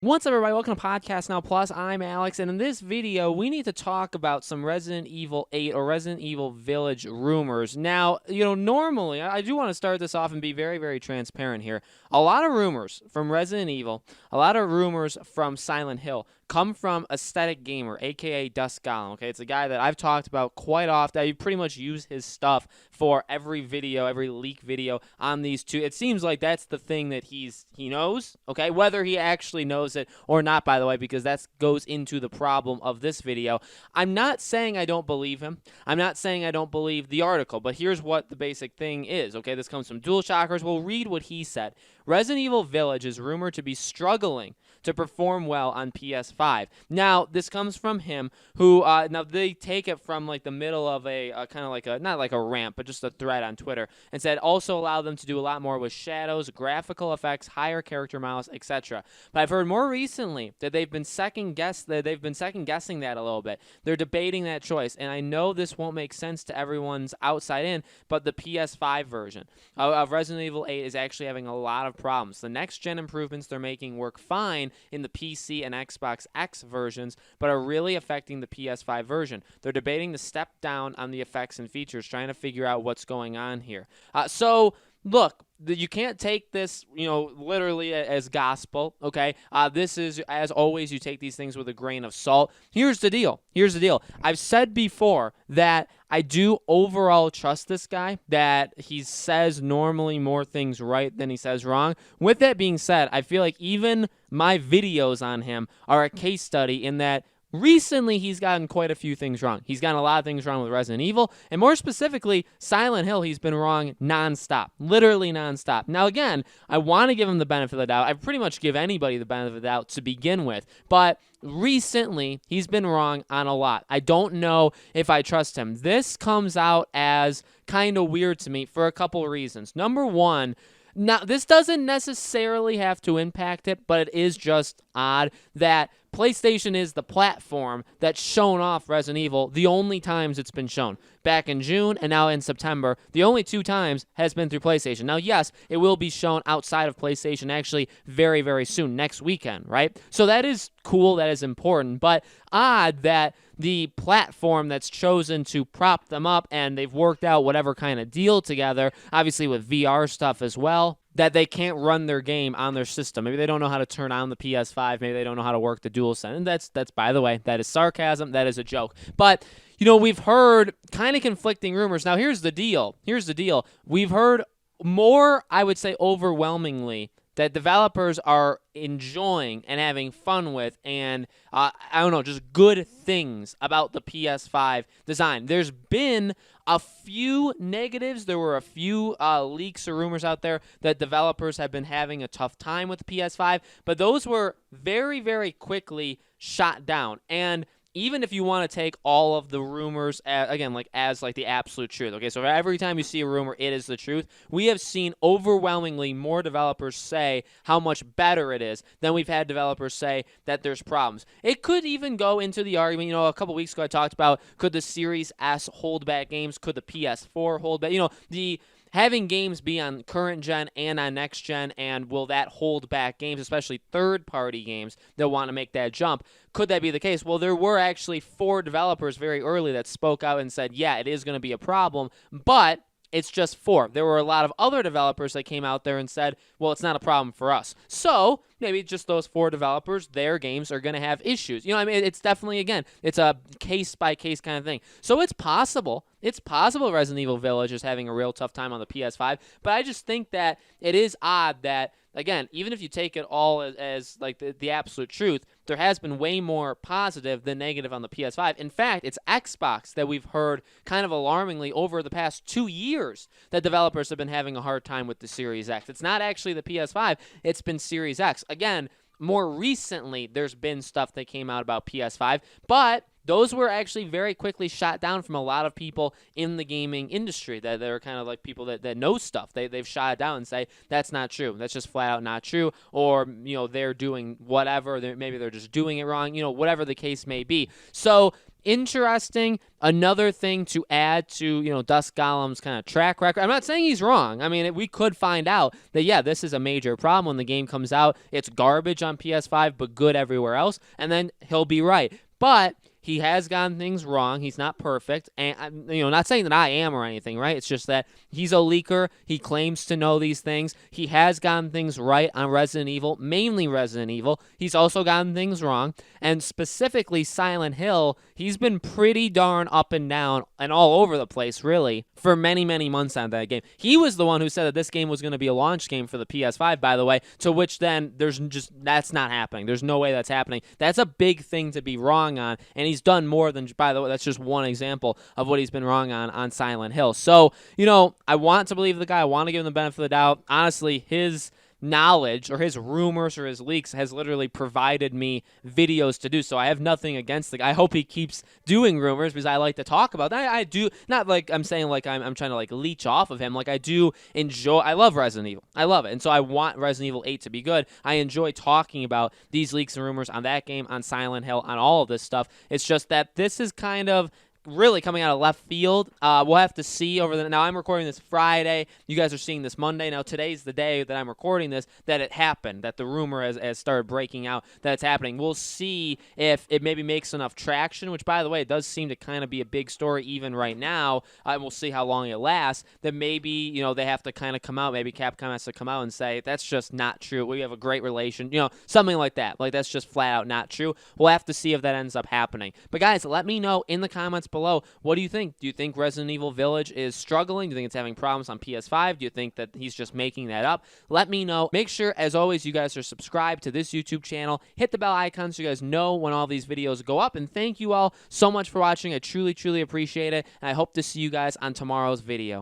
What's up, everybody? Welcome to Podcast Now Plus. I'm Alex, and in this video, we need to talk about some Resident Evil 8 or Resident Evil Village rumors. Now, normally, I do want to start this off and be very, very transparent here. A lot of rumors from Resident Evil, a lot of rumors from Silent Hill come from Aesthetic Gamer, aka Dusk Golem. Okay, it's a guy that I've talked about quite often. I pretty much use his stuff for every video, every leak video on these two. It seems like that's the thing that he knows. Okay, whether he actually knows it or not, by the way, because that goes into the problem of this video. I'm not saying I don't believe him. I'm not saying I don't believe the article, but here's what the basic thing is. Okay, this comes from Dual Shockers. We'll read what he said. Resident Evil Village is rumored to be struggling to perform well on PS5. Now, this comes from him, who, now they take it from like the middle of a kind of like a, not like a rant, but just a thread on Twitter, and said also allow them to do a lot more with shadows, graphical effects, higher character models, etc. But I've heard more recently that they've been second guessing that a little bit. They're debating that choice, and I know this won't make sense to everyone's outside in, but the PS5 version of Resident Evil 8 is actually having a lot of problems. The next-gen improvements they're making work fine in the PC and Xbox X versions, but are really affecting the PS5 version. They're debating the step down on the effects and features, trying to figure out what's going on here. So, look, you can't take this, literally as gospel, okay? This is, as always, you take these things with a grain of salt. Here's the deal. I've said before that I do overall trust this guy, that he says normally more things right than he says wrong. With that being said, I feel like even my videos on him are a case study in that recently, he's gotten quite a few things wrong. He's gotten a lot of things wrong with Resident Evil, and more specifically, Silent Hill, he's been wrong nonstop, literally nonstop. Now, again, I want to give him the benefit of the doubt. I pretty much give anybody the benefit of the doubt to begin with, but recently, he's been wrong on a lot. I don't know if I trust him. This comes out as kind of weird to me for a couple of reasons. Number one, now, this doesn't necessarily have to impact it, but it is just odd that PlayStation is the platform that's shown off Resident Evil the only times it's been shown. Back in June and now in September, the only two times has been through PlayStation. Now, yes, it will be shown outside of PlayStation actually very, very soon, next weekend, right? So that is cool, that is important, but odd that the platform that's chosen to prop them up, and they've worked out whatever kind of deal together, obviously with VR stuff as well, that they can't run their game on their system. Maybe they don't know how to turn on the PS5. Maybe they don't know how to work the DualSense. And that's by the way, that is sarcasm. That is a joke. But, we've heard kind of conflicting rumors. Now, here's the deal. We've heard more, I would say overwhelmingly, that developers are enjoying and having fun with, and just good things about the PS5 design. There's been a few negatives. There were a few leaks or rumors out there that developers have been having a tough time with the PS5, but those were very, very quickly shot down. And even if you want to take all of the rumors, as the absolute truth, okay? So every time you see a rumor, it is the truth. We have seen overwhelmingly more developers say how much better it is than we've had developers say that there's problems. It could even go into the argument, a couple weeks ago I talked about, could the Series S hold back games? Could the PS4 hold back? Having games be on current gen and on next gen, and will that hold back games, especially third-party games that want to make that jump? Could that be the case? Well, there were actually 4 developers very early that spoke out and said, yeah, it is going to be a problem, but it's just 4. There were a lot of other developers that came out there and said, well, it's not a problem for us. So maybe just those 4 developers, their games are going to have issues. It's definitely, again, it's a case-by-case kind of thing. So it's possible. Resident Evil Village is having a real tough time on the PS5, but I just think that it is odd that, again, even if you take it all as like the absolute truth, there has been way more positive than negative on the PS5. In fact, it's Xbox that we've heard kind of alarmingly over the past 2 years that developers have been having a hard time with the Series X. It's not actually the PS5, it's been Series X. Again, more recently, there's been stuff that came out about PS5, but those were actually very quickly shot down from a lot of people in the gaming industry that they're kind of like people that know stuff. They've shot it down and say, that's not true. That's just flat out not true. Or, they're doing whatever. Maybe they're just doing it wrong, whatever the case may be. So interesting. Another thing to add to, Dusk Golem's kind of track record. I'm not saying he's wrong. I mean, we could find out that, yeah, this is a major problem when the game comes out. It's garbage on PS5, but good everywhere else. And then he'll be right. But he has gotten things wrong. He's not perfect. And, not saying that I am or anything, right? It's just that he's a leaker. He claims to know these things. He has gotten things right on Resident Evil, mainly Resident Evil. He's also gotten things wrong. And specifically Silent Hill, he's been pretty darn up and down and all over the place, really, for many, many months on that game. He was the one who said that this game was going to be a launch game for the PS5, by the way, to which then that's not happening. There's no way that's happening. That's a big thing to be wrong on, and he's done more than, by the way, that's just one example of what he's been wrong on Silent Hill. So, I want to believe the guy. I want to give him the benefit of the doubt. Honestly, his knowledge or his rumors or his leaks has literally provided me videos to do, so I have nothing against the guy. I hope he keeps doing rumors because I like to talk about that. I do, not like I'm saying like I'm trying to like leech off of him. Like I do enjoy, I love Resident Evil. I love it, and so I want Resident Evil 8 to be good. I enjoy talking about these leaks and rumors on that game, on Silent Hill, on all of this stuff. It's just that this is kind of really coming out of left field. We'll have to see now I'm recording this Friday. You guys are seeing this Monday. Now today's the day that I'm recording this, that it happened, that the rumor has started breaking out that it's happening. We'll see if it maybe makes enough traction, which, by the way, it does seem to kind of be a big story even right now. We'll see how long it lasts. That maybe, they have to kind of come out. Maybe Capcom has to come out and say, that's just not true. We have a great relation. Something like that. Like, that's just flat out not true. We'll have to see if that ends up happening. But, guys, let me know in the comments below, what do you think? Do you think Resident Evil Village is struggling? Do you think it's having problems on PS5? Do you think that he's just making that up? Let me know. Make sure, as always, you guys are subscribed to this YouTube channel. Hit the bell icon so you guys know when all these videos go up. And thank you all so much for watching. I truly, truly appreciate it. And I hope to see you guys on tomorrow's video.